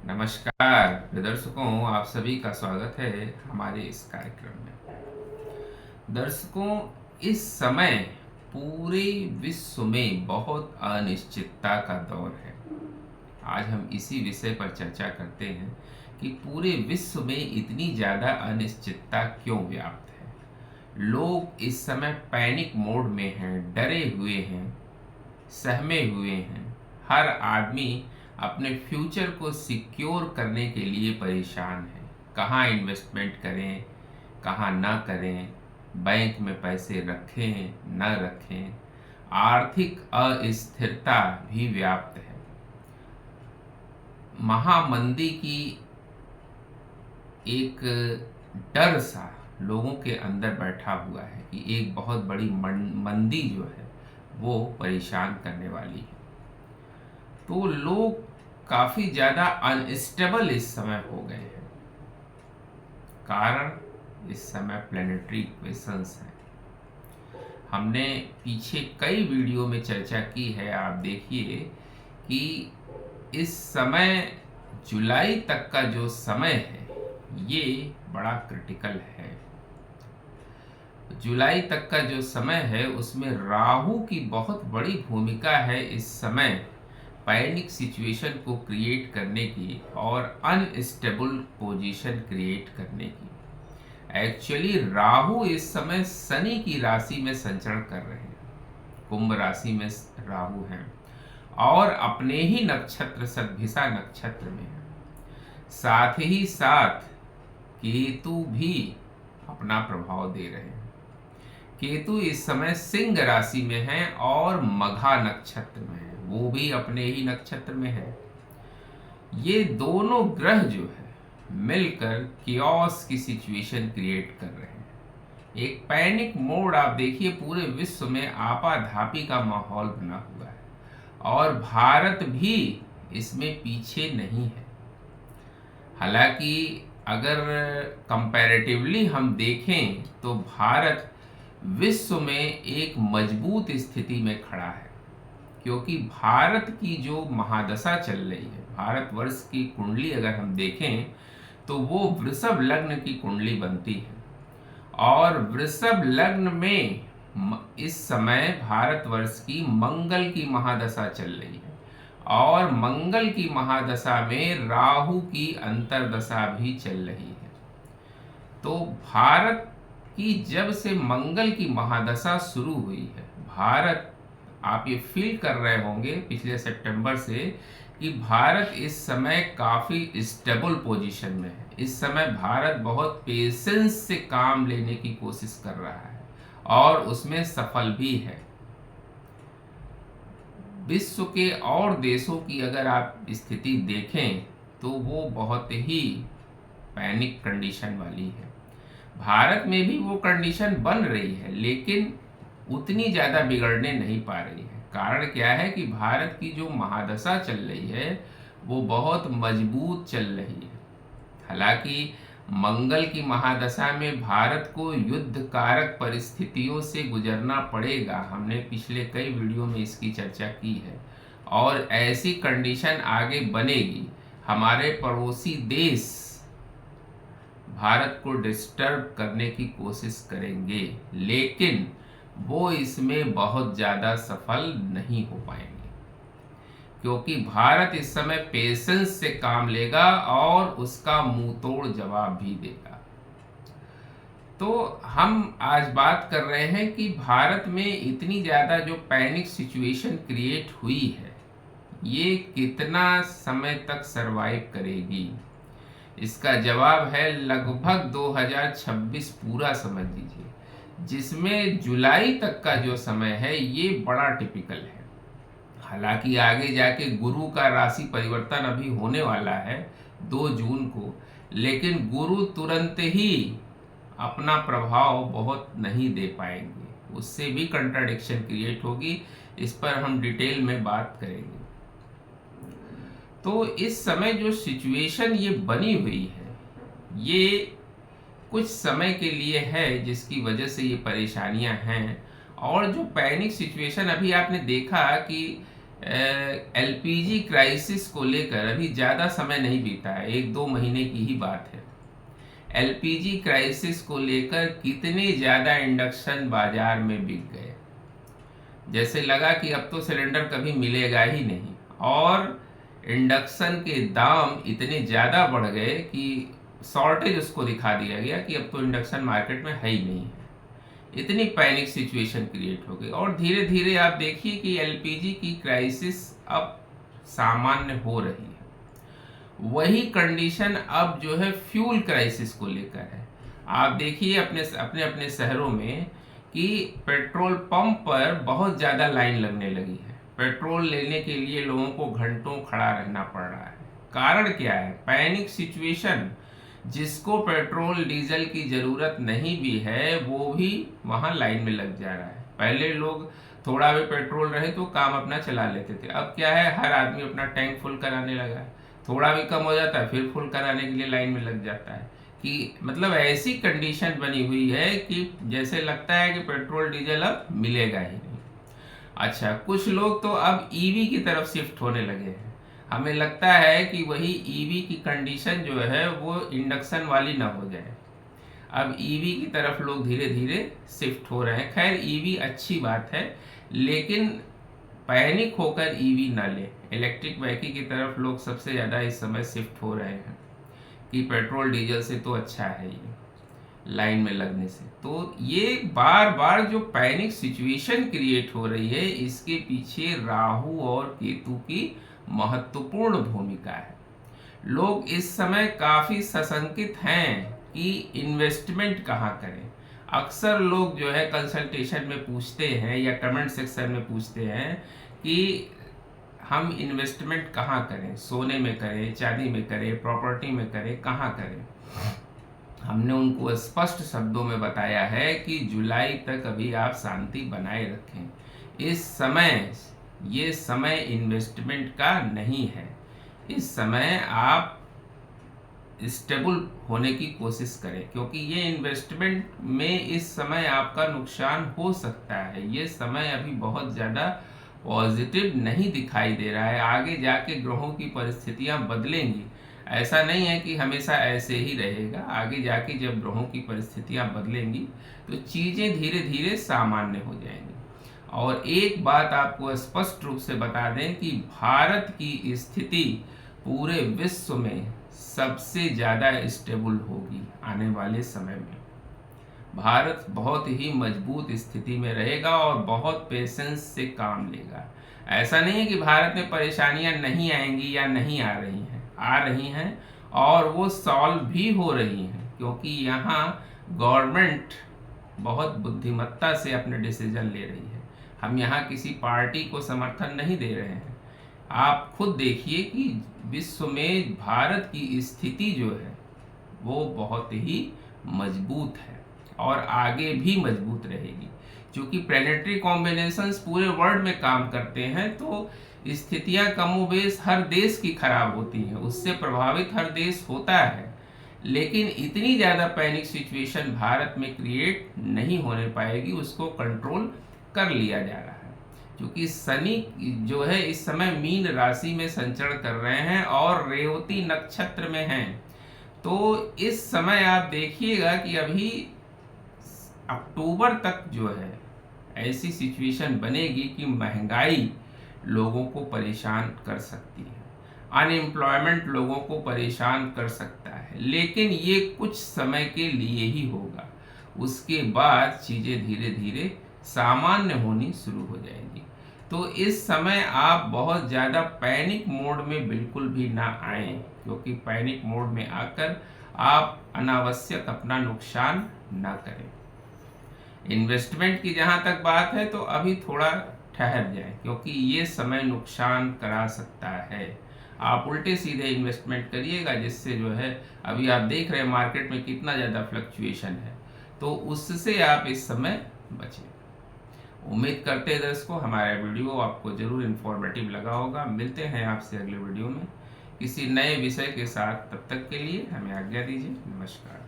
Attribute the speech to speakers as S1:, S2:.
S1: नमस्कार दर्शकों, आप सभी का स्वागत है हमारे इस कार्यक्रम में। दर्शकों, इस समय पूरे विश्व में बहुत अनिश्चितता का दौर है। आज हम इसी विषय पर चर्चा करते हैं कि पूरे विश्व में इतनी ज़्यादा अनिश्चितता क्यों व्याप्त है। लोग इस समय पैनिक मोड में हैं, डरे हुए हैं, सहमे हुए हैं। हर आदमी अपने फ्यूचर को सिक्योर करने के लिए परेशान है। कहाँ इन्वेस्टमेंट करें, कहाँ ना करें, बैंक में पैसे रखें न रखें। आर्थिक अस्थिरता भी व्याप्त है। महामंदी की एक डर सा लोगों के अंदर बैठा हुआ है कि एक बहुत बड़ी मंदी जो है वो परेशान करने वाली है। तो लोग काफ़ी ज़्यादा अनस्टेबल इस समय हो गए हैं। कारण इस समय प्लेनेटरी इक्वेशंस हैं। हमने पीछे कई वीडियो में चर्चा की है। आप देखिए कि इस समय जुलाई तक का जो समय है ये बड़ा क्रिटिकल है। जुलाई तक का जो समय है उसमें राहु की बहुत बड़ी भूमिका है इस समय पैनिक सिचुएशन को क्रिएट करने की और अनस्टेबल पोजीशन क्रिएट करने की। एक्चुअली राहु इस समय शनि की राशि में संचरण कर रहे हैं। कुंभ राशि में राहु हैं और अपने ही नक्षत्र सद्भिषा नक्षत्र में है। साथ ही साथ केतु भी अपना प्रभाव दे रहे हैं। केतु इस समय सिंह राशि में है और मघा नक्षत्र में है, वो भी अपने ही नक्षत्र में है। ये दोनों ग्रह जो है मिलकर कियोस की सिचुएशन क्रिएट कर रहे हैं। एक पैनिक मोड आप देखिए पूरे विश्व में आपाधापी का माहौल बना हुआ है और भारत भी इसमें पीछे नहीं है। हालांकि अगर कंपैरेटिवली हम देखें तो भारत विश्व में एक मजबूत स्थिति में खड़ा है, क्योंकि भारत की जो महादशा चल रही है, भारतवर्ष की कुंडली अगर हम देखें तो वो वृषभ लग्न की कुंडली बनती है और वृषभ लग्न में इस समय भारतवर्ष की मंगल की महादशा चल रही है और मंगल की महादशा में राहु की अंतर्दशा भी चल रही है। तो भारत की जब से मंगल की महादशा शुरू हुई है, भारत, आप ये फील कर रहे होंगे पिछले सितंबर से कि भारत इस समय काफ़ी स्टेबल पोजीशन में है। इस समय भारत बहुत पेशेंस से काम लेने की कोशिश कर रहा है और उसमें सफल भी है। विश्व के और देशों की अगर आप स्थिति देखें तो वो बहुत ही पैनिक कंडीशन वाली है। भारत में भी वो कंडीशन बन रही है लेकिन उतनी ज़्यादा बिगड़ने नहीं पा रही है। कारण क्या है कि भारत की जो महादशा चल रही है वो बहुत मजबूत चल रही है। हालांकि मंगल की महादशा में भारत को युद्ध कारक परिस्थितियों से गुजरना पड़ेगा। हमने पिछले कई वीडियो में इसकी चर्चा की है और ऐसी कंडीशन आगे बनेगी। हमारे पड़ोसी देश भारत को डिस्टर्ब करने की कोशिश करेंगे लेकिन वो इसमें बहुत ज़्यादा सफल नहीं हो पाएंगे, क्योंकि भारत इस समय पेशेंस से काम लेगा और उसका मुंह तोड़ जवाब भी देगा। तो हम आज बात कर रहे हैं कि भारत में इतनी ज़्यादा जो पैनिक सिचुएशन क्रिएट हुई है ये कितना समय तक सरवाइव करेगी। इसका जवाब है लगभग 2026 पूरा समझ लीजिए, जिसमें जुलाई तक का जो समय है ये बड़ा टिपिकल है। हालांकि आगे जाके गुरु का राशि परिवर्तन अभी होने वाला है 2 जून को, लेकिन गुरु तुरंत ही अपना प्रभाव बहुत नहीं दे पाएंगे, उससे भी कंट्राडिक्शन क्रिएट होगी। इस पर हम डिटेल में बात करेंगे। तो इस समय जो सिचुएशन ये बनी हुई है ये कुछ समय के लिए है जिसकी वजह से ये परेशानियां हैं। और जो पैनिक सिचुएशन अभी आपने देखा कि एलपीजी क्राइसिस को लेकर अभी ज़्यादा समय नहीं बीता है, 1-2 महीने की ही बात है। एलपीजी क्राइसिस को लेकर कितने ज़्यादा इंडक्शन बाजार में बिक गए, जैसे लगा कि अब तो सिलेंडर कभी मिलेगा ही नहीं। और इंडक्शन के दाम इतने ज़्यादा बढ़ गए कि शॉर्टेज उसको दिखा दिया गया कि अब तो इंडक्शन मार्केट में है ही नहीं है। इतनी पैनिक सिचुएशन क्रिएट हो गई और धीरे धीरे आप देखिए कि एलपीजी की क्राइसिस अब सामान्य हो रही है। वही कंडीशन अब जो है फ्यूल क्राइसिस को लेकर है। आप देखिए अपने अपने अपने शहरों में कि पेट्रोल पंप पर बहुत ज़्यादा लाइन लगने लगी है। पेट्रोल लेने के लिए लोगों को घंटों खड़ा रहना पड़ रहा है। कारण क्या है? Panic situation. जिसको पेट्रोल डीजल की ज़रूरत नहीं भी है वो भी वहाँ लाइन में लग जा रहा है। पहले लोग थोड़ा भी पेट्रोल रहे तो काम अपना चला लेते थे, अब क्या है, हर आदमी अपना टैंक फुल कराने लगा है। थोड़ा भी कम हो जाता है फिर फुल कराने के लिए लाइन में लग जाता है। कि मतलब ऐसी कंडीशन बनी हुई है कि जैसे लगता है कि पेट्रोल डीजल अब मिलेगा ही नहीं। अच्छा, कुछ लोग तो अब ईवी की तरफ शिफ्ट होने लगे हैं। हमें लगता है कि वही ईवी की कंडीशन जो है वो इंडक्शन वाली ना हो जाए। अब ईवी की तरफ लोग धीरे धीरे शिफ्ट हो रहे हैं। खैर, ईवी अच्छी बात है, लेकिन पैनिक होकर ईवी ना ले। इलेक्ट्रिक व्हीकल की तरफ लोग सबसे ज़्यादा इस समय शिफ्ट हो रहे हैं कि पेट्रोल डीजल से तो अच्छा है ये लाइन में लगने से। तो ये बार बार जो पैनिक सिचुएशन क्रिएट हो रही है, इसके पीछे राहु और केतु की महत्वपूर्ण भूमिका है। लोग इस समय काफ़ी सशंकित हैं कि इन्वेस्टमेंट कहाँ करें। अक्सर लोग जो है कंसल्टेशन में पूछते हैं या कमेंट सेक्शन में पूछते हैं कि हम इन्वेस्टमेंट कहाँ करें, सोने में करें, चांदी में करें, प्रॉपर्टी में करें, कहाँ करें। हमने उनको स्पष्ट शब्दों में बताया है कि जुलाई तक अभी आप शांति बनाए रखें। इस समय ये समय इन्वेस्टमेंट का नहीं है। इस समय आप स्टेबल होने की कोशिश करें, क्योंकि ये इन्वेस्टमेंट में इस समय आपका नुकसान हो सकता है। ये समय अभी बहुत ज़्यादा पॉजिटिव नहीं दिखाई दे रहा है। आगे जाके ग्रहों की परिस्थितियां बदलेंगी। ऐसा नहीं है कि हमेशा ऐसे ही रहेगा। आगे जाके जब ग्रहों की परिस्थितियां बदलेंगी तो चीज़ें धीरे धीरे सामान्य हो जाएंगी। और एक बात आपको स्पष्ट रूप से बता दें कि भारत की स्थिति पूरे विश्व में सबसे ज़्यादा स्टेबल होगी आने वाले समय में। भारत बहुत ही मजबूत स्थिति में रहेगा और बहुत पेशेंस से काम लेगा। ऐसा नहीं है कि भारत में परेशानियां नहीं आएंगी या नहीं आ रही हैं, आ रही हैं और वो सॉल्व भी हो रही हैं, क्योंकि यहाँ गवर्नमेंट बहुत बुद्धिमत्ता से अपने डिसीजन ले रही है। हम यहाँ किसी पार्टी को समर्थन नहीं दे रहे हैं। आप खुद देखिए कि विश्व में भारत की स्थिति जो है वो बहुत ही मजबूत है और आगे भी मजबूत रहेगी। क्योंकि प्लेनेटरी कॉम्बिनेशंस पूरे वर्ल्ड में काम करते हैं तो स्थितियां कमोबेश हर देश की खराब होती हैं, उससे प्रभावित हर देश होता है। लेकिन इतनी ज़्यादा पैनिक सिचुएशन भारत में क्रिएट नहीं होने पाएगी, उसको कंट्रोल कर लिया जा रहा है। क्योंकि शनि जो है इस समय मीन राशि में संचरण कर रहे हैं और रेवती नक्षत्र में हैं। तो इस समय आप देखिएगा कि अभी अक्टूबर तक जो है ऐसी सिचुएशन बनेगी कि महंगाई लोगों को परेशान कर सकती है, अनएम्प्लॉयमेंट लोगों को परेशान कर सकता है। लेकिन ये कुछ समय के लिए ही होगा, उसके बाद चीज़ें धीरे धीरे सामान्य होनी शुरू हो जाएगी। तो इस समय आप बहुत ज़्यादा पैनिक मोड में बिल्कुल भी ना आएं, क्योंकि पैनिक मोड में आकर आप अनावश्यक अपना नुकसान ना करें। इन्वेस्टमेंट की जहाँ तक बात है तो अभी थोड़ा ठहर जाए, क्योंकि ये समय नुकसान करा सकता है। आप उल्टे सीधे इन्वेस्टमेंट करिएगा, जिससे जो है अभी आप देख रहे हैं मार्केट में कितना ज़्यादा फ्लक्चुएशन है, तो उससे आप इस समय बचें। उम्मीद करते हैं दर्शकों हमारा वीडियो आपको ज़रूर इन्फॉर्मेटिव लगा होगा। मिलते हैं आपसे अगले वीडियो में किसी नए विषय के साथ। तब तक के लिए हमें आज्ञा दीजिए। नमस्कार।